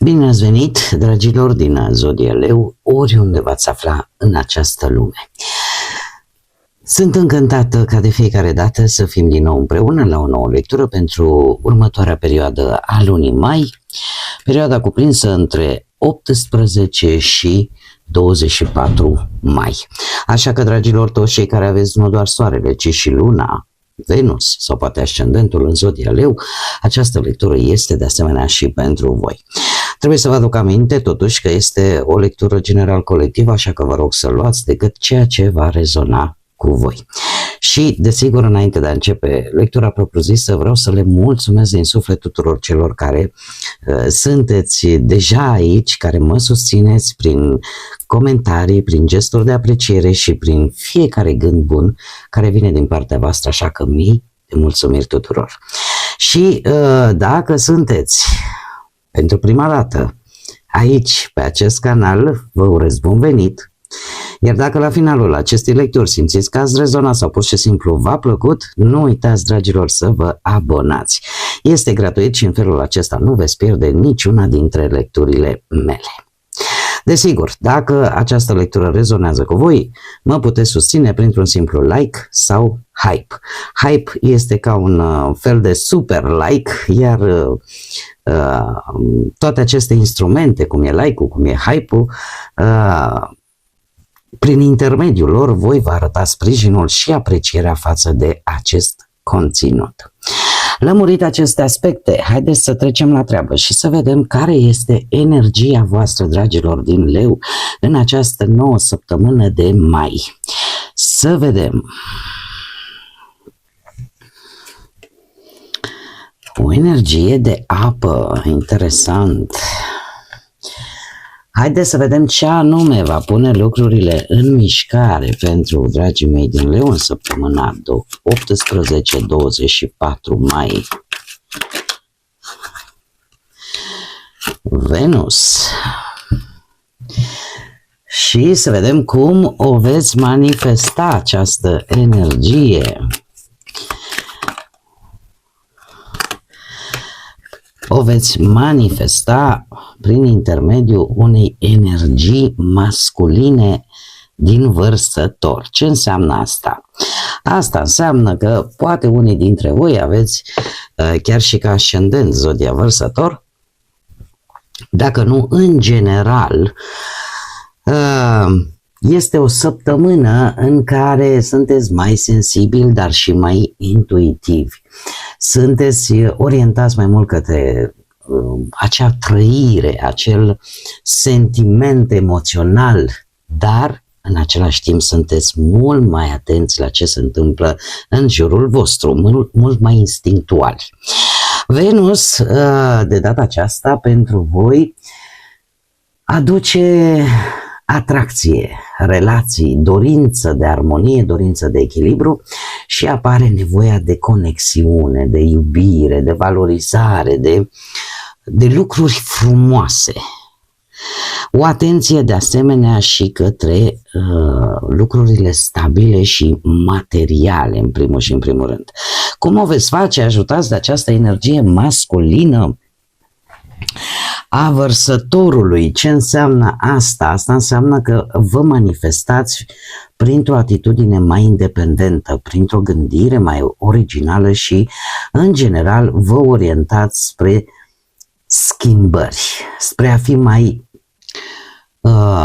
Bine ați venit, dragilor din Zodia Leu, oriunde v-ați afla în această lume. Sunt încântată ca de fiecare dată să fim din nou împreună la o nouă lectură pentru următoarea perioadă a lunii mai, perioada cuprinsă între 18 și 24 mai. Așa că, dragilor, toți cei care aveți nu doar soarele, ci și luna, Venus sau poate ascendentul în Zodia Leu, această lectură este de asemenea și pentru voi. Trebuie să vă aduc aminte totuși că este o lectură general colectivă, așa că vă rog să luați decât ceea ce va rezona cu voi. Și, desigur, înainte de a începe lectura propriu-zisă, vreau să le mulțumesc din suflet tuturor celor care sunteți deja aici, care mă susțineți prin comentarii, prin gesturi de apreciere și prin fiecare gând bun care vine din partea voastră, așa că mii de mulțumiri tuturor. Și dacă sunteți pentru prima dată aici, pe acest canal, vă urez bun venit. Iar dacă la finalul acestei lecturi simțiți că ați rezonat sau pur și simplu v-a plăcut, nu uitați, dragilor, să vă abonați. Este gratuit și în felul acesta nu veți pierde niciuna dintre lecturile mele. Desigur, dacă această lectură rezonează cu voi, mă puteți susține printr-un simplu like sau hype. Hype este ca un fel de super like, iar toate aceste instrumente, cum e like-ul, cum e hype-ul, prin intermediul lor voi vă arăta sprijinul și aprecierea față de acest conținut. Lămurit aceste aspecte, haideți să trecem la treabă și să vedem care este energia voastră, dragilor din Leu, în această nouă săptămână de mai. Să vedem. O energie de apă, interesant. Haideți să vedem ce anume va pune lucrurile în mișcare pentru dragii mei din Leu în săptămâna 18-24 mai. Venus. Și să vedem cum o veți manifesta această energie. O veți manifesta prin intermediul unei energii masculine din Vărsător. Ce înseamnă asta? Asta înseamnă că poate unii dintre voi aveți chiar și ca ascendent Zodia Vărsător, dacă nu în general, este o săptămână în care sunteți mai sensibili, dar și mai intuitivi. Sunteți orientați mai mult către acea trăire, acel sentiment emoțional, dar în același timp sunteți mult mai atenți la ce se întâmplă în jurul vostru, mult mai instinctuali. Venus, de data aceasta, pentru voi aduce atracție, relații, dorință de armonie, dorință de echilibru și apare nevoia de conexiune, de iubire, de valorizare, de lucruri frumoase. O atenție de asemenea și către lucrurile stabile și materiale, în primul și în primul rând. Cum o veți face? Ajutați de această energie masculină a Vărsătorului. Ce înseamnă asta? Asta înseamnă că vă manifestați printr-o atitudine mai independentă, printr-o gândire mai originală și, în general, vă orientați spre schimbări, spre a fi mai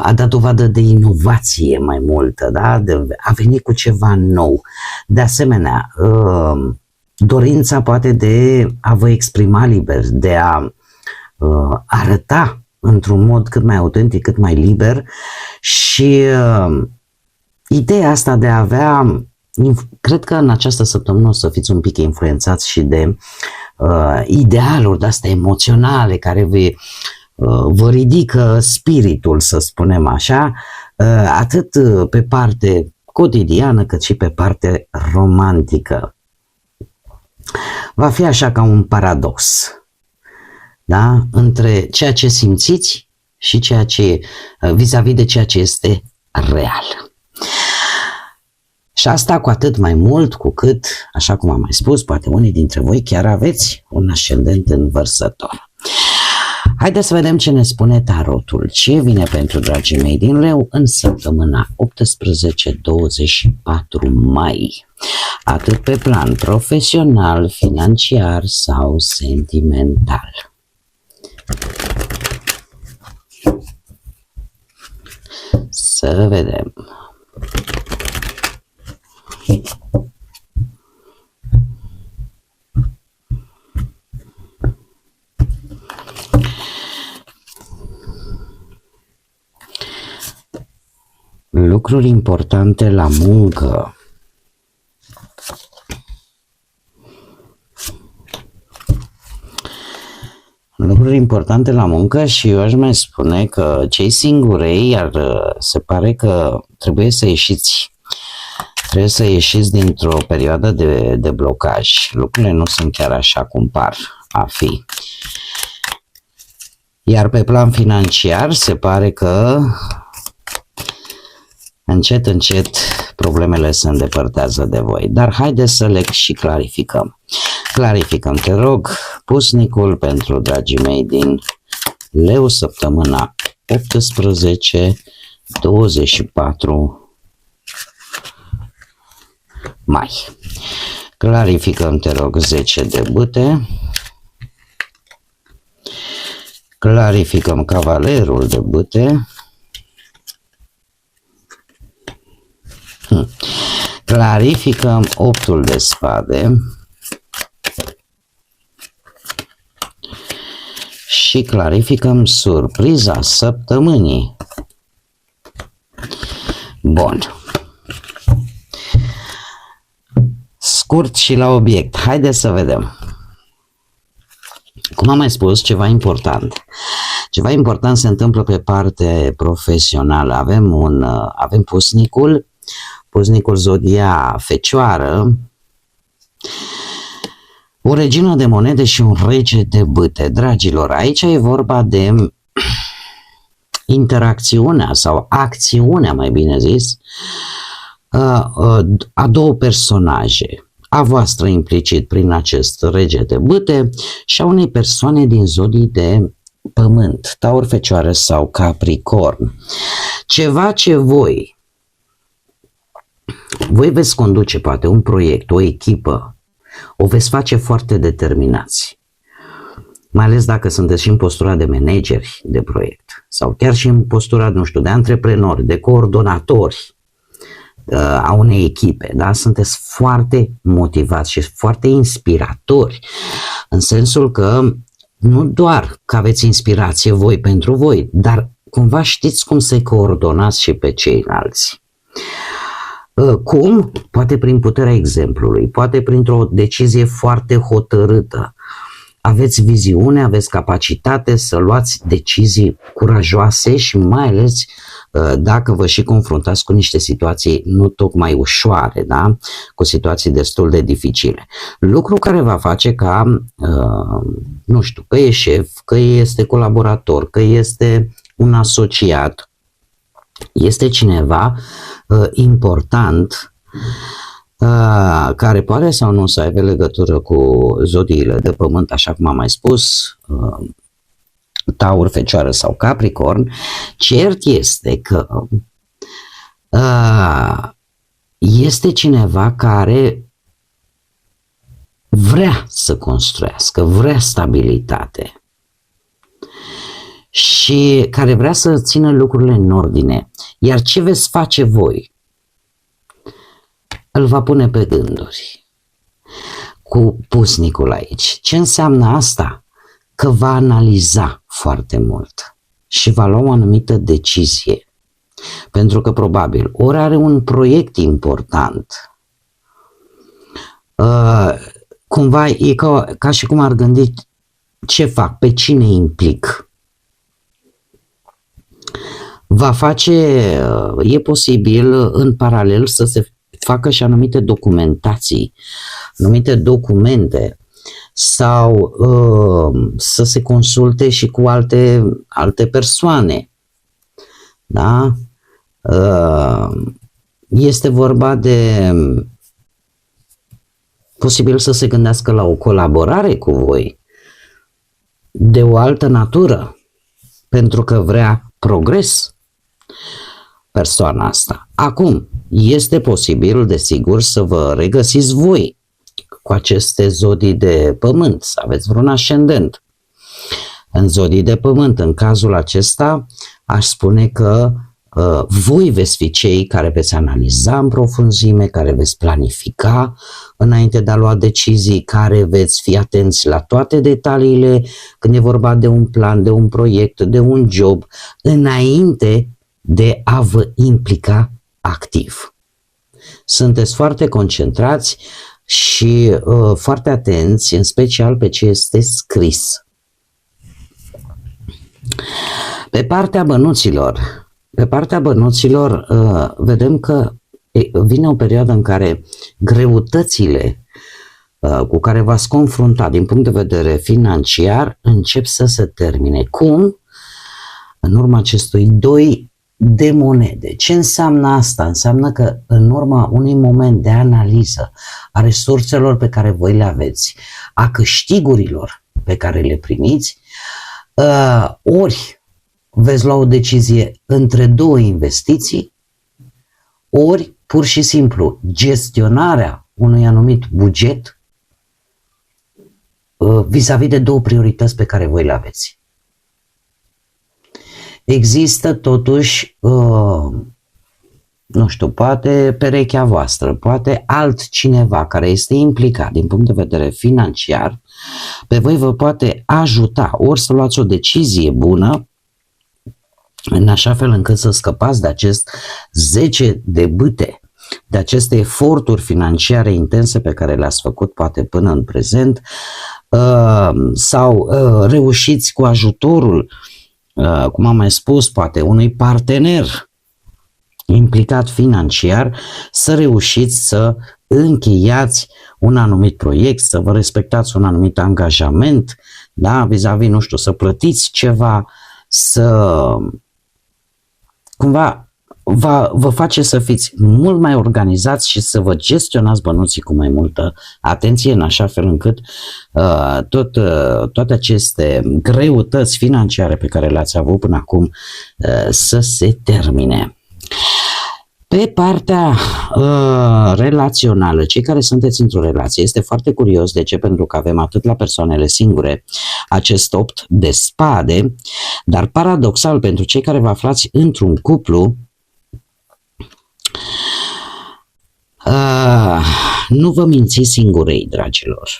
a dat dovadă de inovație mai multă, da? A venit cu ceva nou. De asemenea, dorința poate de a vă exprima liber, de a arăta într-un mod cât mai autentic, cât mai liber și ideea asta de a avea, cred că în această săptămână o să fiți un pic influențați și de idealuri de-astea emoționale care vă ridică spiritul, să spunem așa, atât pe parte cotidiană cât și pe parte romantică. Va fi așa ca un paradox, da? Între ceea ce simțiți și ceea ce vis-a-vis de ceea ce este real. Și asta cu atât mai mult cu cât, așa cum am mai spus, poate unii dintre voi chiar aveți un ascendent în Vărsător. Haideți să vedem ce ne spune tarotul. Ce vine pentru dragii mei din Leu în săptămâna 18-24 mai. Atât pe plan profesional, financiar sau sentimental. Să vedem. Lucruri importante la muncă. Lucruri importante la muncă și eu aș mai spune că cei singurei, iar se pare că trebuie să ieșiți dintr-o perioadă de blocaj. Lucrurile nu sunt chiar așa cum par a fi. Iar pe plan financiar se pare că încet, încet problemele se îndepărtează de voi. Dar haideți să le și clarificăm. Clarificăm, te rog, pusnicul pentru dragii mei din Leu, săptămâna 18-24 mai. Clarificăm, te rog, 10 de bâte. Clarificăm cavalerul de bâte. Clarificăm 8-ul de spade. Și clarificăm surpriza săptămânii. Bun. Scurt și la obiect. Haideți să vedem. Cum am mai spus, ceva important. Ceva important se întâmplă pe parte profesională. Avem pusnicul zodia Fecioară, o regină de monede și un rege de bâte. Dragilor, aici e vorba de interacțiunea sau acțiunea, mai bine zis, a două personaje, a voastră implicit prin acest rege de bâte și a unei persoane din zodii de pământ, Taur, Fecioară sau Capricorn. Ceva ce voi veți conduce poate un proiect, o echipă, o veți face foarte determinați. Mai ales dacă sunteți și în postura de manageri de proiect sau chiar și în postura, nu știu, de antreprenori, de coordonatori a unei echipe, da? Sunteți foarte motivați și foarte inspiratori, în sensul că nu doar că aveți inspirație voi pentru voi, dar cumva știți cum să coordonați și pe ceilalți. Cum? Poate prin puterea exemplului, poate printr-o decizie foarte hotărâtă. Aveți viziune, aveți capacitate să luați decizii curajoase și mai ales dacă vă și confruntați cu niște situații nu tocmai ușoare, da? Cu situații destul de dificile. Lucru care va face ca, nu știu, că e șef, că este colaborator, că este un asociat, este cineva important care poate sau nu să aibă legătură cu zodiile de pământ, așa cum am mai spus, Taur, Fecioară sau Capricorn. Cert este că este cineva care vrea să construiască, vrea stabilitate și care vrea să țină lucrurile în ordine. Iar ce veți face voi? Îl va pune pe gânduri. Cu pusnicul aici. Ce înseamnă asta? Că va analiza foarte mult și va lua o anumită decizie. Pentru că probabil ori are un proiect important, cumva e ca și cum ar gândi ce fac, pe cine implic. Va face, e posibil în paralel să se facă și anumite documentații, anumite documente sau să se consulte și cu alte persoane. Da? Este vorba de posibil să se gândească la o colaborare cu voi. de o altă natură, pentru că vrea progres persoana asta. Acum, este posibil, desigur, să vă regăsiți voi cu aceste zodii de pământ, să aveți vreun ascendent în zodii de pământ. În cazul acesta, aș spune că voi veți fi cei care veți analiza în profunzime, care veți planifica înainte de a lua decizii, care veți fi atenți la toate detaliile când e vorba de un plan, de un proiect, de un job, înainte de a vă implica activ. Sunteți foarte concentrați și foarte atenți, în special pe ce este scris. Pe partea bănuților, vedem că vine o perioadă în care greutățile cu care v-ați confrunta din punct de vedere financiar încep să se termine. Cum? În urma acestui 2 de monede. Ce înseamnă asta? Înseamnă că în urma unui moment de analiză a resurselor pe care voi le aveți, a câștigurilor pe care le primiți, ori veți lua o decizie între 2 investiții, ori pur și simplu gestionarea unui anumit buget vis-a-vis de 2 priorități pe care voi le aveți. Există totuși, nu știu, poate perechea voastră, poate altcineva care este implicat din punct de vedere financiar, pe voi vă poate ajuta ori să luați o decizie bună, în așa fel încât să scăpați de acest 10 de bâte, de aceste eforturi financiare intense pe care le-ați făcut poate până în prezent, sau reușiți cu ajutorul, cum am mai spus, poate unui partener implicat financiar, să reușiți să încheiați un anumit proiect, să vă respectați un anumit angajament, da, vis-a-vis, nu știu, să plătiți ceva, să cumva vă face să fiți mult mai organizați și să vă gestionați bănuții cu mai multă atenție, în așa fel încât toate aceste greutăți financiare pe care le-ați avut până acum să se termine. Pe partea relațională, cei care sunteți într-o relație, este foarte curios. De ce? Pentru că avem atât la persoanele singure acest 8 de spade, dar paradoxal pentru cei care vă aflați într-un cuplu, nu vă mințiți singurei, dragilor.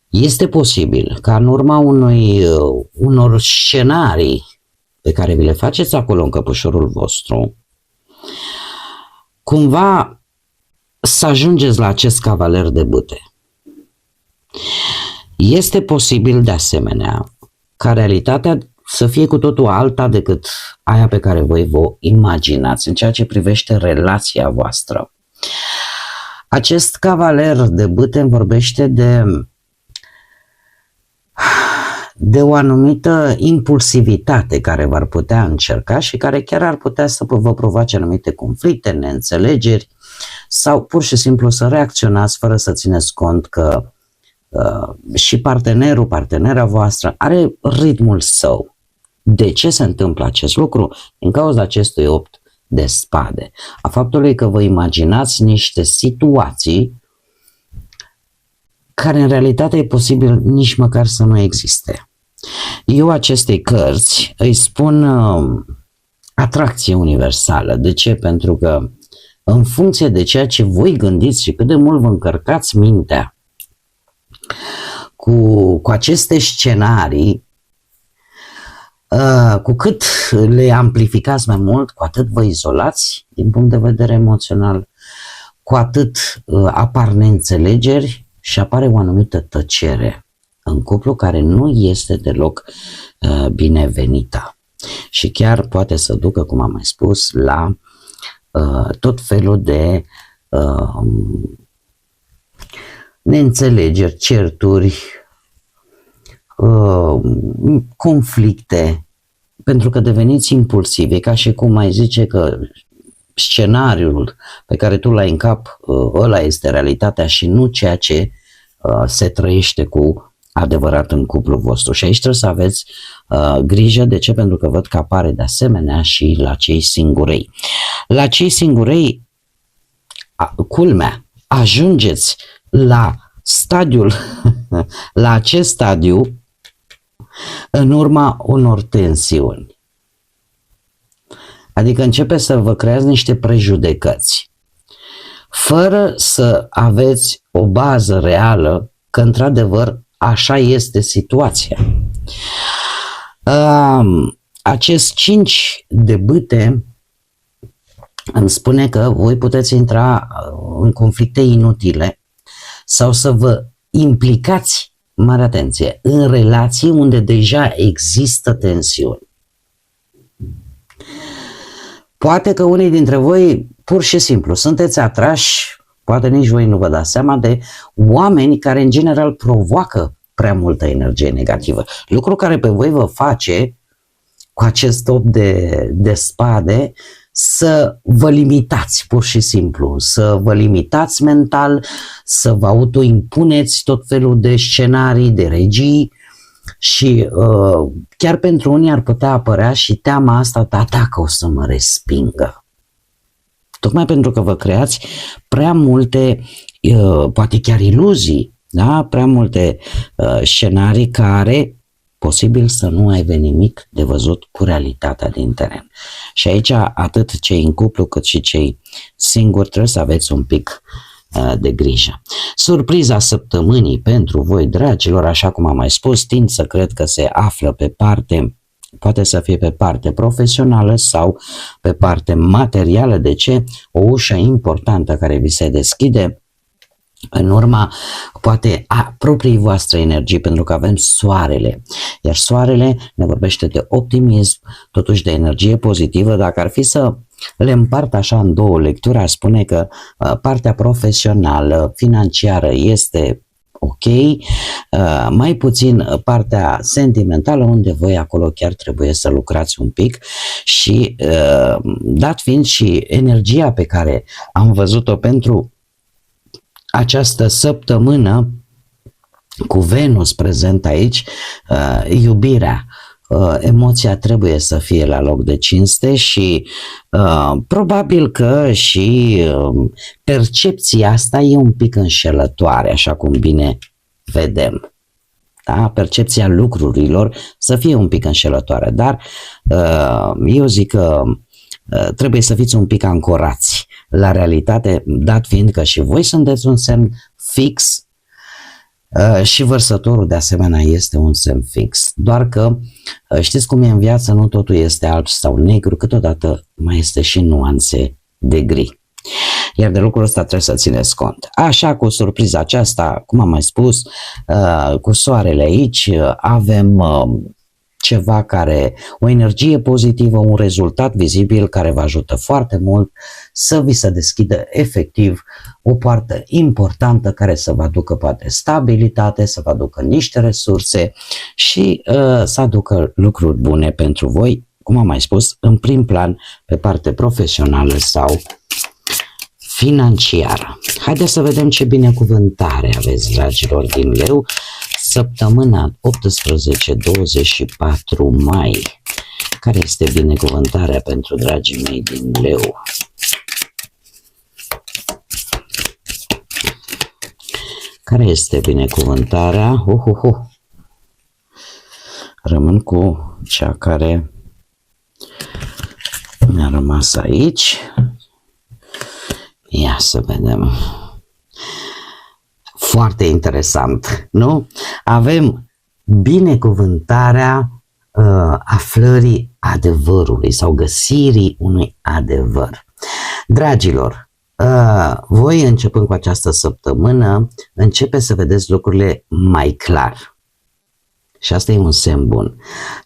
Este posibil ca în urma unor scenarii pe care vi le faceți acolo în căpușorul vostru, cumva să ajungeți la acest cavaler de bâte. Este posibil de asemenea ca realitatea să fie cu totul alta decât aia pe care voi vă imaginați în ceea ce privește relația voastră. Acest cavaler de bâte vorbește de o anumită impulsivitate care v-ar putea încerca și care chiar ar putea să vă provoace anumite conflicte, neînțelegeri sau pur și simplu să reacționați fără să țineți cont că și partenera voastră are ritmul său. De ce se întâmplă acest lucru? Din cauza acestui 8 de spade, a faptului că vă imaginați niște situații care în realitate e posibil nici măcar să nu existe. Eu acestei cărți îi spun atracție universală. De ce? Pentru că în funcție de ceea ce voi gândiți și cât de mult vă încărcați mintea cu aceste scenarii, cu cât le amplificați mai mult, cu atât vă izolați din punct de vedere emoțional, cu atât apar neînțelegeri și apare o anumită tăcere în cuplu care nu este deloc binevenită și chiar poate să ducă, cum am mai spus, la tot felul de neînțelegeri, certuri, conflicte, pentru că deveniți impulsivi. E ca și cum mai zice că scenariul pe care tu l-ai în cap, ăla este realitatea și nu ceea ce se trăiește cu adevărat în cuplul vostru. Și aici trebuie să aveți grijă. De ce? Pentru că văd că apare de asemenea și la cei singurei. La cei singurei, culmea, ajungeți la stadiul, la acest stadiu în urma unor tensiuni. Adică începe să vă creați niște prejudecăți, fără să aveți o bază reală că într-adevăr așa este situația. Acest 5 de bâte îmi spune că voi puteți intra în conflicte inutile sau să vă implicați, mare atenție, în relații unde deja există tensiuni. Poate că unii dintre voi pur și simplu sunteți atrași, poate nici voi nu vă dați seama, de oameni care în general provoacă prea multă energie negativă. Lucru care pe voi vă face, cu acest 8 de spade, să vă limitați pur și simplu, să vă limitați mental, să vă autoimpuneți tot felul de scenarii, de regii și chiar pentru unii ar putea apărea și teama asta, dacă o să mă respingă. Tocmai pentru că vă creați prea multe, poate chiar iluzii, da? Prea multe scenarii care posibil să nu aibă nimic de văzut cu realitatea din teren. Și aici atât cei în cuplu cât și cei singuri trebuie să aveți un pic de grijă. Surpriza săptămânii pentru voi, dragilor, așa cum am mai spus, tind să cred că se află pe parte, poate să fie pe parte profesională sau pe parte materială. De ce? O ușă importantă care vi se deschide în urma, poate, a proprii voastre energii, pentru că avem soarele, iar soarele ne vorbește de optimism, totuși de energie pozitivă. Dacă ar fi să le împart așa în două lecturi, aș spune că partea profesională, financiară este ok, mai puțin partea sentimentală, unde voi acolo chiar trebuie să lucrați un pic și dat fiind și energia pe care am văzut-o pentru această săptămână cu Venus prezent aici, iubirea, emoția trebuie să fie la loc de cinste și probabil că și percepția asta e un pic înșelătoare, așa cum bine vedem. Da? Percepția lucrurilor să fie un pic înșelătoare, dar eu zic că trebuie să fiți un pic ancorați la realitate, dat fiind că și voi sunteți un semn fix și Vărsătorul de asemenea este un semn fix. Doar că știți cum e în viață, nu totul este alb sau negru, câteodată mai este și nuanțe de gri. Iar de lucrul ăsta trebuie să țineți cont. Așa, cu surpriza aceasta, cum am mai spus, cu soarele aici, avem ceva care, o energie pozitivă, un rezultat vizibil care vă ajută foarte mult să vi se deschidă efectiv o poartă importantă care să vă aducă poate stabilitate, să vă aducă niște resurse și să aducă lucruri bune pentru voi, cum am mai spus, în prim plan pe parte profesională sau financiară. Haideți să vedem ce binecuvântare aveți, dragilor din Leu, săptămâna 18-24 mai. Care este binecuvântarea pentru dragii mei din Leu? Care este binecuvântarea? Rămân cu cea care mi-a rămas aici. Ia să vedem. Foarte interesant, nu? Avem binecuvântarea aflării adevărului sau găsirii unui adevăr. Dragilor, voi începând cu această săptămână începe să vedeți lucrurile mai clar. Și asta e un semn bun.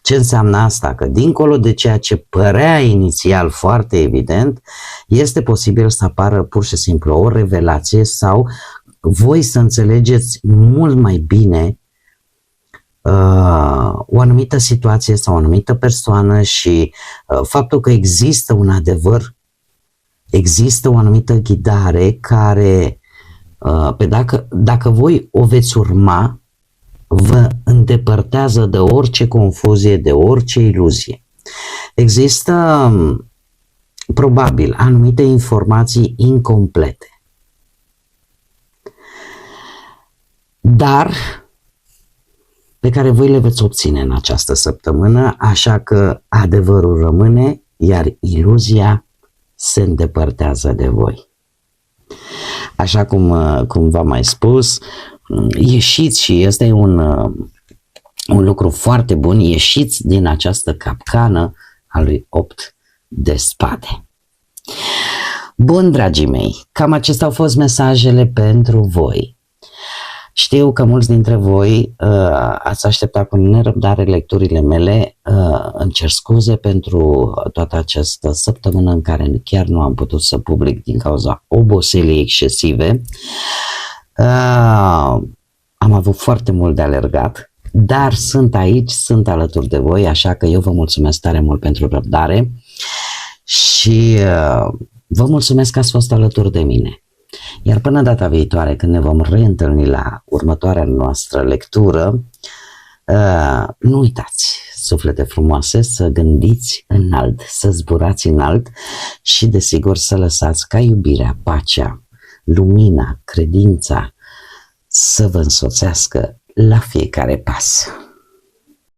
Ce înseamnă asta? Că dincolo de ceea ce părea inițial foarte evident, este posibil să apară pur și simplu o revelație sau voi să înțelegeți mult mai bine o anumită situație sau o anumită persoană și faptul că există un adevăr, există o anumită ghidare care, dacă voi o veți urma, vă îndepărtează de orice confuzie, de orice iluzie. Există probabil anumite informații incomplete, dar pe care voi le veți obține în această săptămână, așa că adevărul rămâne, iar iluzia se îndepărtează de voi. Așa cum v-am mai spus, ieșiți, și ăsta e un lucru foarte bun, ieșiți din această capcană a lui 8 de spade. Bun, dragii mei, cam acestea au fost mesajele pentru voi. Știu că mulți dintre voi ați așteptat cu nerăbdare lecturile mele. Îmi cer scuze pentru toată această săptămână în care chiar nu am putut să public din cauza oboselii excesive. Am avut foarte mult de alergat, dar sunt aici, sunt alături de voi, așa că eu vă mulțumesc tare mult pentru răbdare și vă mulțumesc că ați fost alături de mine. Iar până data viitoare, când ne vom reîntâlni la următoarea noastră lectură, nu uitați, suflete frumoase, să gândiți înalt, să zburați înalt și, desigur, să lăsați ca iubirea, pacea, lumina, credința să vă însoțească la fiecare pas.